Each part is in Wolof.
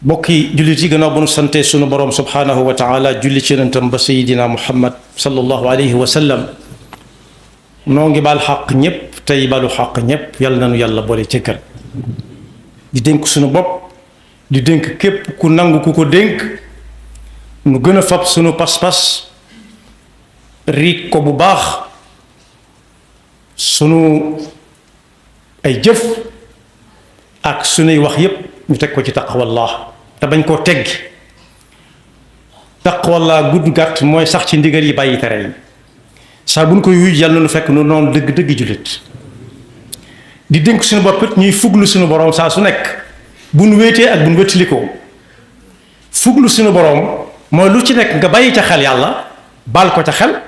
bokki jullit yi gannaaw bu nu sante sunu borom subhaanahu wa taala julli ci yonentam ba sayidina muhammad sallallahu alayhi wa sallam noo ngi baal xaq ñépp tey balu xaq ñépp yàlla nanu yàlla boole cëkkal di dénk sunu bopp di dénk képp ku nangu ku ko dénk nu gën a fab sunu pas-pas riig ko bu baax sunu ay jëf ak sunuy wax yépp ñu teg ko ci taqwallah te bañ koo teggi taqwallah gudd gàtt mooy sax ci ndigal yi bàyyi tere yi saa bu ñu koy wuy yàlla na nu fekk nu noonu dëgg jullit di dénk suñu bopp it ñuy fuglu suñu boroom saa su nekk bu nu wéetee ak bu nu wéttilikoo fuglu suñu boroom mooy lu ci nekk nga bàyyi ca xel yàlla baal ko ca xel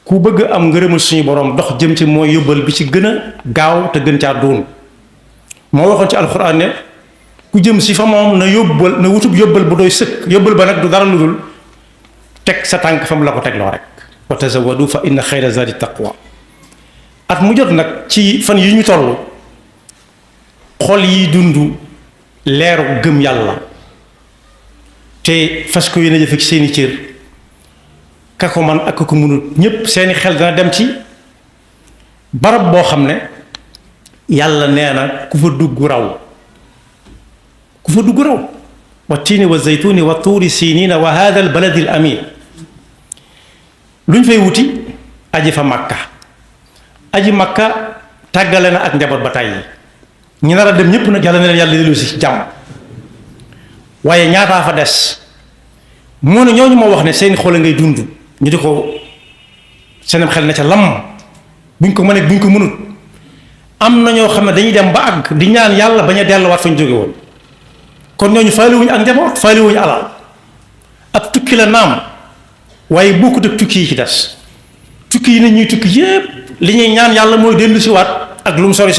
ku bëgg am ngërëmal suñu boroom dox jëm ci mooy yóbbal bi ci gën a gaaw te gën caa doon moo waxoon ci alxuraan ne ku jëm si fa moom na yóbbal na wutub yóbbal bu doy sëkk yóbbal ba nag du dara lu dul teg sa tànk fa mu la ko tegloo rek wa tazawwadu fa inna xayra zadi taqwa at mu jot nag ci fan yi ñu toll xol yi dund leeru gëm yàlla te fas ko yéene jëfe ci seeni cër ka ko man ak ko mënut ñépp seeni xel dana dem ci barab boo xam ne yàlla nee na ku fa dugg raw wa tiini wa zaytuuni wa tuuri siiniina wa haada al baladi al amin lu ñu fay wuti aji fa makka aji makka tàggale na ak njaboot ba tàyyi ñi nar a dem ñépp nag yàlla ne leen yàlla dellu si jàmm waaye ñaataa fa des moo ne ñooñu moo wax ne seen xol ngay dund ñu di ko seenam xel na ca lam buñ ko mënee buñ ko mënut am na ñoo xam ne dañuy dem ba àgg di ñaan yàlla bañ a delluwaat fa ñu jóge woon kon ñooñu faaliwuñu ak njaboot faaliwuñu alal ab tukki la naam waaye bokkut ak tukki yi ci des tukki yi nit ñuy tukki yépp li ñuy ñaan yàlla mooy dellu si waat ak lu mu sori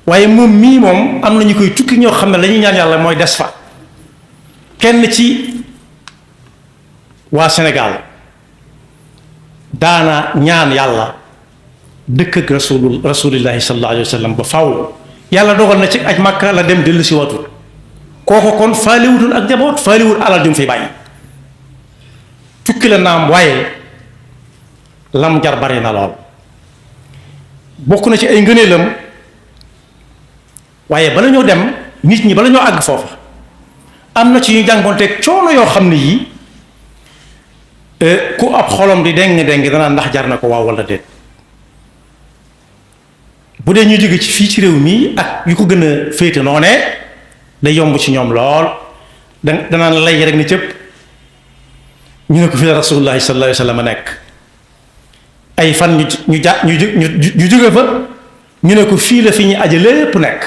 waaye moom mii moom am na ñu koy tukki ñoo xam ne la ñuy ñaan yàlla mooy des fa kenn ci waa Sénégal daana ñaan yàlla dëkk ak rasulillahi sallallahu alayhi wa sallam ba faw yàlla dogal na ci aj Makka la dem dellu si watul kooko kon faaliwutul ak njaboot faaliwul alal ju mu fi bàyyi tukki la naam waaye lam jar bari na lool bokk na ci ay ngëneelam waaye bala ñoo dem nit ñi bala ñoo àgg foofa am na ci ñu jànkoonteeg coono yoo xam ne yii ku ab xolom di déng danaa ndax jar na ko waaw wala déet bu dee ñuy jóge ci fii ci réew mi ak yu ko gën a féete noonee day yomb ci ñoom lool danaan lay rek ni cëpp ñu ne ko fi la rasulullahi sallallahu alayhi wa sallam nekk ay fan ñu jóge fa ñu ne ko fii la fi ñu aje lépp nekk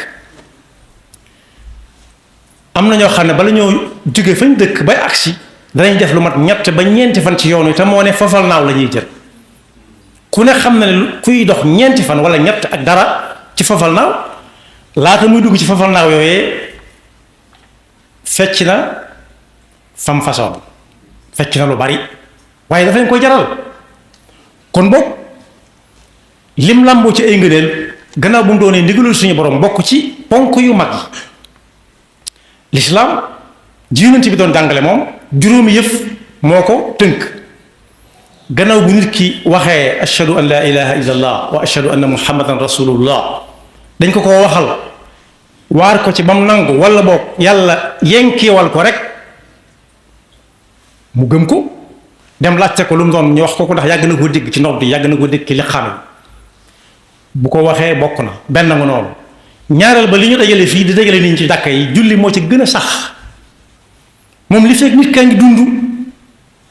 am na ñoo xam ne bala ñoo jóge fañ dëkk bay agsi danañ def lu mat ñett ba ñeenti fan ci yoon wi te moo ne fafal naaw la ñuy jël ku ne xam na ne kuy dox ñeenti fan wala ñett ak dara ci fafal naaw laata muy dugg ci fafal naaw yooyee fecc na fam façon fecc na lu bari waaye daf leen koy jaral kon boog lim làmboo ci ay ngëneel gannaaw bu mu doonee ndigalul suñu borom bokk ci ponk yu mag yi lislaam ji yonent bi doon jàngale moom juróomi yëf moo ko tënk gannaaw bu nit ki waxee ashhadu an la ilaha illa allah wa ashhadu anna muhammadan rasulullah dañ ko waxal waar ko ci ba mu nangu wala boog yàlla yenkeewal ko rek mu gëm ko dem laajte ko lu mu doon ñu wax ko ndax yàgg na ko dégg ci nodd yàgg na ko dégg ci li xam bu ko waxee bokk na benn nga noonu ñaareel ba li ñu dajale fii di dajale nit ñi ci jàkka yi julli moo ci gën a sax moom li fekk nit kaa ngi dund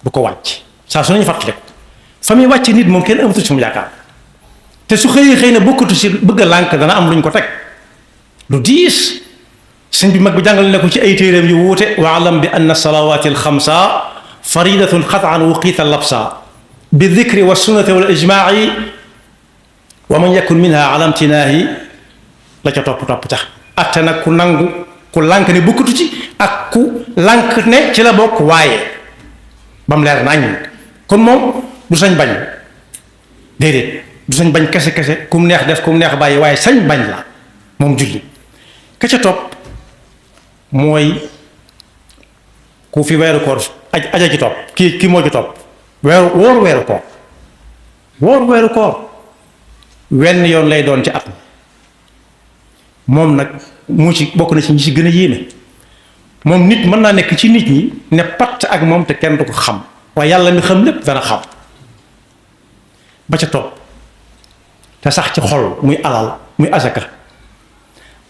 bu ko wàcc saa su nañu fàttali ko fa muy wàcc nit moom kenn amatu ci mu yaakaar te su xëy na bokkatu si bëgg a lànk dana am lu ñu ko teg lu diis sëñ bi mag bi jàngal ne ko ci ay téeréem yu wuute waalam bi anna salawaati alxamsa faridatun qataan wuqiita labsa bi dikri wa sunnati wal ijmaai wa man yakun minha ala imtinaahi la ca topp tax atte nag ku nangu ku lànk ne bokkatu ci ak ku lànk ne ci la bokk waaye ba mu leer nañ kon moom du sañ bañ déedéet du sañ bañ kese ku mu neex def ku mu neex bàyyi waaye sañ bañ la moom julli ka ca topp mooy ku fi weeru koor aja ci topp kii moo ci topp weeru koor weeru koor wenn yoon lay doon ci at moom nag mu ci bokk na ci ñi ci gën a yéeme moom nit mën naa nekk ci nit ñi ne patt ak moom te kenn du ko xam waaye yàlla mi xam lépp dana xam ba ca topp te sax ci xol muy alal muy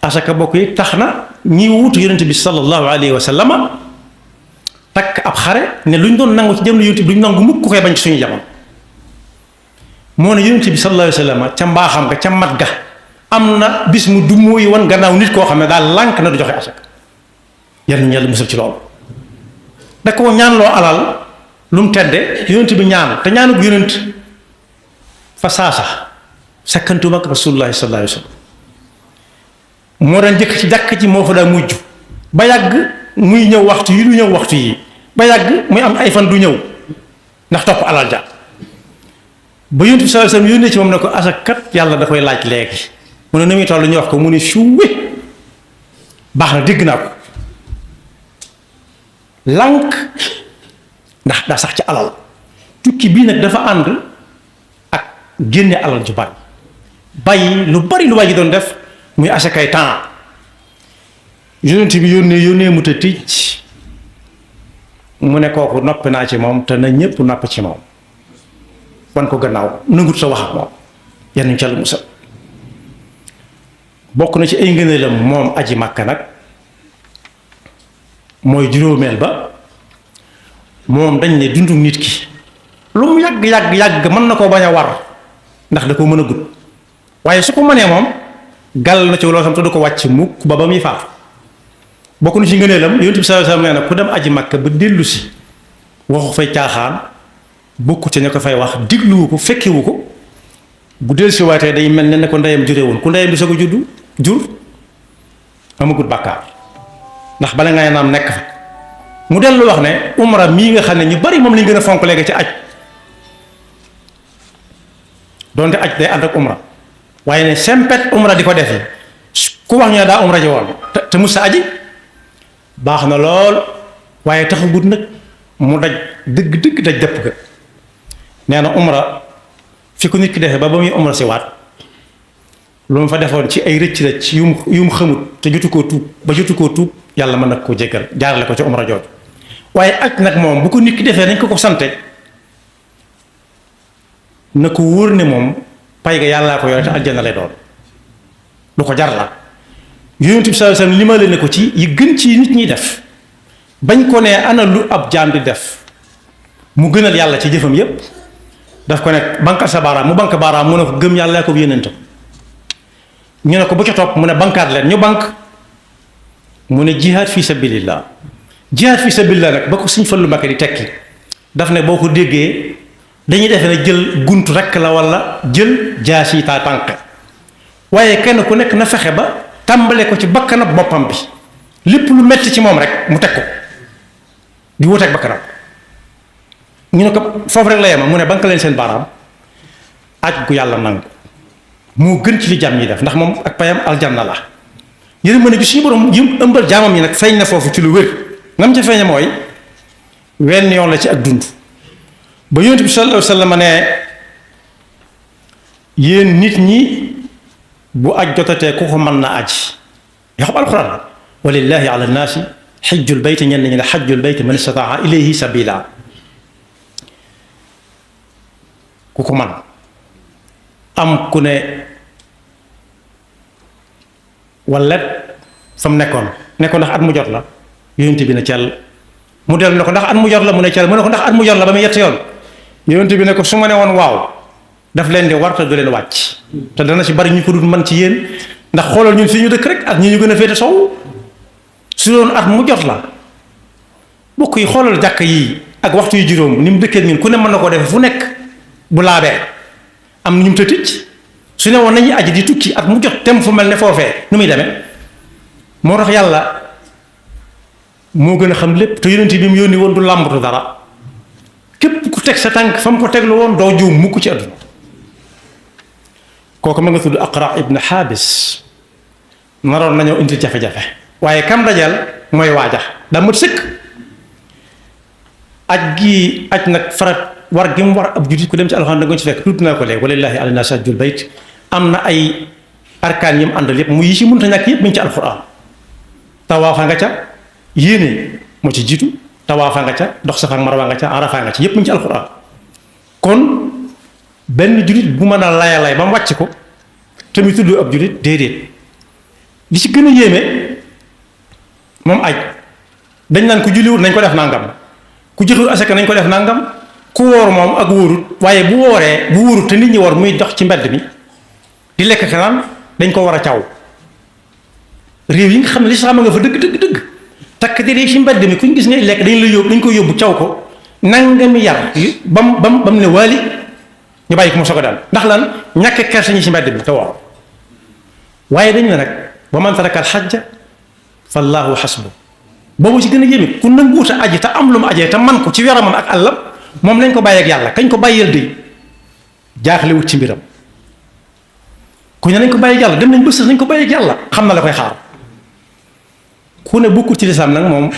asaka bokk yi tax na ñi wutu yonent bi sallallahu alayhi wa sallama takk ab xare ne lu ñu doon nangu ci jamono yonent bi duñ nangu mukk ku koy bañ ci suñu jamono moo ne yonent bi sallallahu alayhi wa sallama ca mbaaxam ga ca mat ga am na bis mu du mooy wan gannaaw nit koo xam ne daal lànk na du joxe asaka yal nañu yàlla musal ci loolu da koo ñaan loo alal lu mu tedde yonent bi ñaan te ñaanu yonent fa saasa sakkantuma ak rasulullahi sallallahu alayhi wa sallam moo daan jëkk ci jàkk ji moo fa daa mujj ba yàgg muy ñëw waxtu yi du ñëw waxtu yi ba yàgg muy am ay fan du ñëw ndax topp alal ja ba yonent bi sallallahu alayhi wa sallam yónnee ci moom ne ko asakat yàlla da koy laaj léegi mu ne na muy toll ñu wax ko mu ne suuwe baax na dégg naa ko lànk ndax daa sax ci alal tukki bii nag dafa ànd ak génne alal ju bari bàyyi lu bari lu waay ji doon def muy asakay temps yonent bi yónnee mu te ticc mu ne kooku noppi naa ci moom te na ñépp nopp ci moom wan ko gannaaw nangut sa wax ak moom yenn ñu ca lu musal bokk na ci ay ngëneelam moom aji màkka nag mooy juróomeel ba moom dañ ne dundu nit ki lu mu yàgg mën na koo bañ a war ndax da ko mën a gudd waaye su ko mënee moom gàll na ci loo xam te du ko wàcc mukk ba muy faatu bokk na ci ngëneelam yonent bi sallallahu alayhi wasallam nee na ku dem aji màkka ba dellu si waxu fay caaxaan bokku ca ña ko fay wax digluwu ko fekkewu ko bu dellu si waatee day mel ne ko ndeyam jure woon ku ndeyam di soog a jur amagut bàkkaar ndax bala ngay naam nekk fa mu dellu wax ne umra mii nga xam ne ñu bari moom lañ gën a fonk léegi ci aj doonte aj day ànd ak umra waaye ne sempet umra di ko defi ku wax ñu ne daa umra ji woon te musa aji baax na lool waaye taxagut nag mu daj dëgg daj dëpp ga nee na umra fi ko nit ki defee ba muy umra si waat lu mu fa defoon ci ay rëcc yu mu xamut te jotu koo tuub yàlla mën na koo jéggal jaarale ko ci umra jooju waaye aj nag moom bu ko nit ki defee nañ ko sante na ko wóor ne moom pay ga yàllaa ko yore te aljanna lay doon lu ko jar la yonent bi sallallahu alayhi wasallam li ma leen ne ko ci yi gën ci nit ñi def bañ ko ne ana lu ab jaam di def mu gënal yàlla ci jëfam yépp daf ko ne bankal sa baaraam mu bank baaraam mu ne ko gëm yàlla ko yónnentam ñu ne ko bu ca topp mu ne bankaat leen ñu bank mu ne jihaad fi sabilillah nag ba ko Sëñ Fallu Mbakke di tekki daf ne boo ko déggee dañuy defe ne jël gunt rekk la walla jël jaasi taa tànk waaye kenn ku nekk na fexe ba tàmbale ko ci bakkanab boppam bi lépp lu metti ci moom rek mu teg ko di wuteeg bakkanam ñu ne ko foofu rek la yema mu ne bank leen seen baaraam aj gu yàlla nangu moo gën ci li jàmm ñi def ndax moom ak payam aljanna la yërëm ma ne bi suñu borom yëm ëmbal jaamam yi nag feeñ na foofu ci lu wér ngam ca feeñe mooy wenn yoon la ci ak dund ba yonent bi sallallahu alayhi wa sallam ne yéen nit ñi bu aj jotatee ku ko mën na aj yoo xam alxuraan la walillahi ala nnaasi xajjul bayt ñenn ñi ne xajjul bayt man istataa ilayhi sabila ku ko mën am ku ne wallet fa mu nekkoon ndax at mu jot la yonent bi ne cell mu dellu ne ko ndax at mu jot la mu ne cell mu ne ko ndax at mu jot la ba muy yett yoon yonent bi ne ko su ma ne woon waaw daf leen di war te du leen wàcc te dana ci bari ñu ko dul man ci yéen ndax xoolal ñun fi ñu dëkk rek ak ñi ñu gën a féete sow su doon at mu jot la bokk yi xoolal jàkk yi ak waxtu yu juróom ni mu dëkkee ñun ku ne mën na koo defee fu nekk bu laabee am na ñu mu tëtic su ne woon nañuy aji di tukki at mu jot tem fu mel ne foofee nu muy demee moo tax yàlla moo gën a xam lépp te yonent bi mu yónni woon du làmbatu dara képp ku teg sa tànk fa mu ko teglu woon doo juum mukk ci àdduna kooku ma nga tudd Aqra ibn Habis naroon nañoo indi jafe-jafe waaye kam dajal mooy waaja daa mat sëkk. aj nag farat war gi mu war ab jullit ku dem ci alxuraan da nga ci fekk tuuti naa ko léegi walillaahi ala naasi hajjul bayt am na ay arkaan yi mu àndal yëpp mu yi ci mënta ñàkk yëpp mi ngi ci alxuraan. tawaafa nga ca yéene moo ci jiitu tawaafa nga ca dox Safa ak Marwa nga ca Arafa nga ci yëpp mi ngi ci alxuraan. kon benn jullit bu mën a lay ba mu wàcc ko tamit tudd ab jullit déedéet li ci gën a yéeme moom aj dañ naan ku julliwut nañ ko def nangam ku joxul asaka nañ ko def nangam ku wóor moom ak wóorut waaye bu wóorut te nit ñi war muy dox ci mbedd mi di lekk kanaan dañ ko war a caw. réew yi nga xam ne lislaam nga fa dëgg takk der ci mbedd mi kuñ gis ngay lekk dañ ko yóbbu caw ko nangami yar bam ne waali ñu bàyyi ko mu soog a daal ndax lan ñàkk kersa ñi ci mbedd mi te waaw waaye dañ ne nag wa man taraka al xajja fallaahu xasbu boobu ci gën a yéeme ku nanguut a aji te am lu mu ajee te man ko ci yaramam ak àllam moom lañ ko bàyyi ak yàlla kañ ko bàyyeel de jaaxlewut ci mbiram ku ne nañ ko bàyyi ak yàlla dem nañ bës nañ ko bàyyi ak yàlla xam na la koy xaar ku ne bokkul ci lislaam nag moom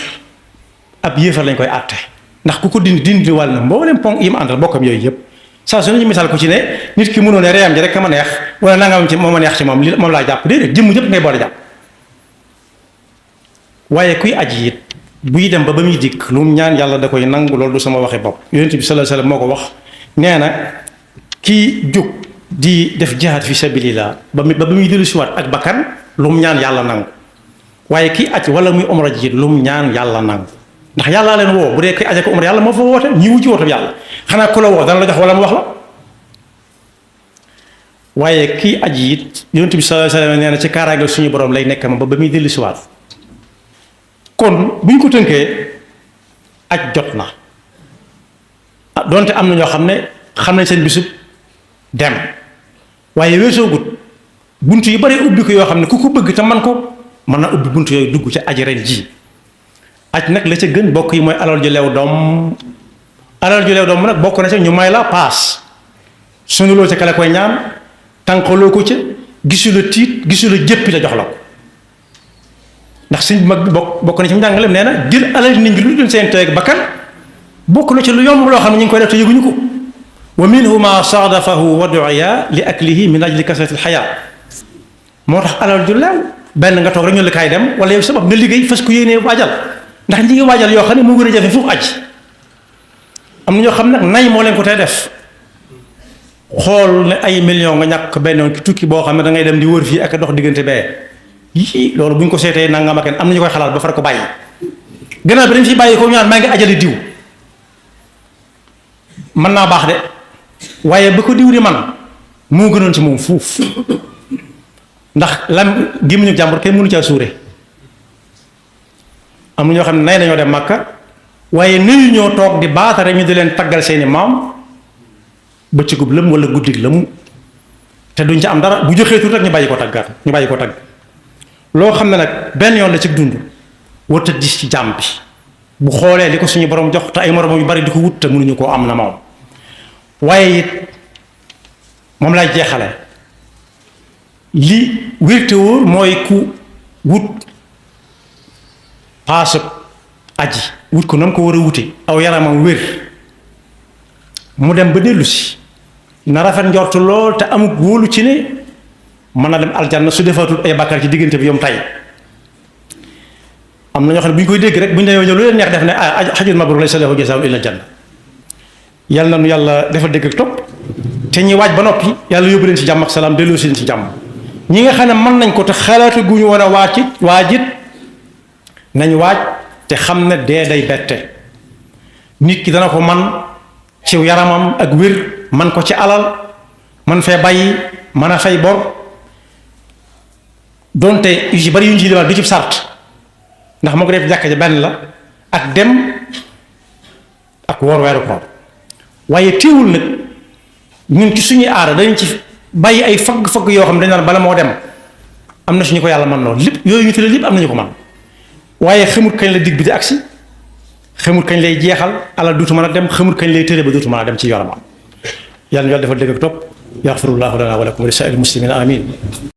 ab yéefar lañ koy àtte ndax ku ko dindi wàll na mboolem ponk yi mu àndal bokkam yooyu yëpp saa su ne ñu misaal ko ci ne nit ki mënoo ne reyam ji rek ka ma neex wala nangam ci moom ma neex ci moom li moom laa jàpp déedéet jëmm ñëpp ngay boole jàpp waaye kuy aji it buy dem ba muy dikk lu mu ñaan yàlla da koy nangu loolu du sama waxe bopp yonent bi sallallahu alayhi wasallam moo ko wax nee na kii jóg di def jihaad fi sabilillah ba muy dellu siwaat ak bakkan lu mu ñaan yàlla nangu waaye kii aj wala muy umra ji lu mu ñaan yàlla nangu ndax yàllaa leen woo bu dee koy aje ko umra yàlla moo fa woote ñi wu ci woote yàlla xanaa ku la woo dana la jox wala mu wax la waaye kii aji it yonent bi sallallahu alayhi wasallam nee na ci kaaraange suñu borom lay nekk ma ba muy dellu siwaat kon bu ñu ko tënkee aj jot na donte am na ñoo xam ne xam nañ seen bisub dem waaye weesoo gut bunt yu bari ubbi ko yoo xam ne ku ko bëgg te man ko mën na ubbi bunt yooyu dugg ca aji ren ji aj nag la ca gën bokk yi mooy alal ju leew doom nag bokk na ca ñu may la paas sunuloo ca kale koy ñaan tànqaloo ko ca gisu la tiit gisu la jëppi la jox la ko ndax sëñ mag bi bokk na ci njàngaleem nee na jël alal nit ñi lu dul seen teeg bakkan bokk na ci lu yomb loo xam ne ñu ngi koy def te yëguñu ko wa minhu ma saadafahu wa du'iya li aklihi min ajli kasrati alxayaa moo tax alal ju leew benn nga toog rek ñu la kaay dem wala yow sabab nga liggéey fas ku yéenee waajal ndax ñi ngi waajal yoo xam ne moo gën a jafe foofu aj am na ñoo xam nag nay moo leen ko tey def xool ne ay million nga ñàkk benn ki tukki boo xam ne da ngay dem di wër fii ak dox diggante bee yii loolu bu ñu ko seetee nangam ak am na ñu koy xalaat ba far ko bàyyi gannaaw bi dañ fi bàyyi ko ñu naan maa ngi ajali diw mën naa baax de waaye ba ko diw di man moo gënoon ci moom fuuf ndax lan gémmiñu jàmbur kenn mënu caa suure am na ñoo xam ne nay nañoo dem Makka waaye nuyu ñoo toog di baatare ñu di leen taggal seeni maam bëccëgub lëm wala guddig lëm te duñ ca am dara bu joxee tuut rek ñu bàyyi ko taggaat ñu bàyyi ko tagg loo xam ne nag benn yoon la ci dund warut a gis ci jàmm bi bu xoolee li ko suñu borom jox te ay moromam yu bari di ko wut te mënuñu koo am na moom waaye it moom lay jeexale li wérte wóor mooy ku wut paasub aji wut ko nam ko war a wute aw yaramam wér mu dem ba dellu si na rafet njortu lool te amut wóolu ci ne mën na dem aljanna su defaatul ay bàkkaar ci diggante bi yom tay am na ñoo xam ne bu ñu koy dégg rek bu ñu demee ñëw lu leen neex def ne xajul mabrur laysa lahu jazaa'un illa janna yàlla na nu yàlla defal dégg ak topp te ñi waaj ba noppi yàlla yóbbu leen ci jàmm ak salaam delloo si leen ci jàmm ñi nga xam ne mën nañ ko te xalaatu gu ñu woon a waajit nañ waaj te xam ne dee day bette nit ki dana ko man ci yaramam ak wér man ko ci alal man fee bàyyi mën a fay bor donte yu ci bari yu ñu ci demal du ci sart ndax moo ko def jàkka ja benn la ak dem ak woor weeru koor waaye téewul nag ñun ci suñuy aada dañ ci bàyyi ay fagg-fagg yoo xam ne dañ naan bala moo dem am na suñu ko yàlla man noonu lépp yooyu ñu tuddee lépp am nañu ko man waaye xamut kañ la dig bi di agsi xamut kañ lay jeexal alal duutu mën a dem xamut kañ lay tëre ba duutu mën a dem ci yoramam yàlla na yàlla defal dégg ak topp yaxfirullahu lana wa lakum wa li saa'iril muslimina amin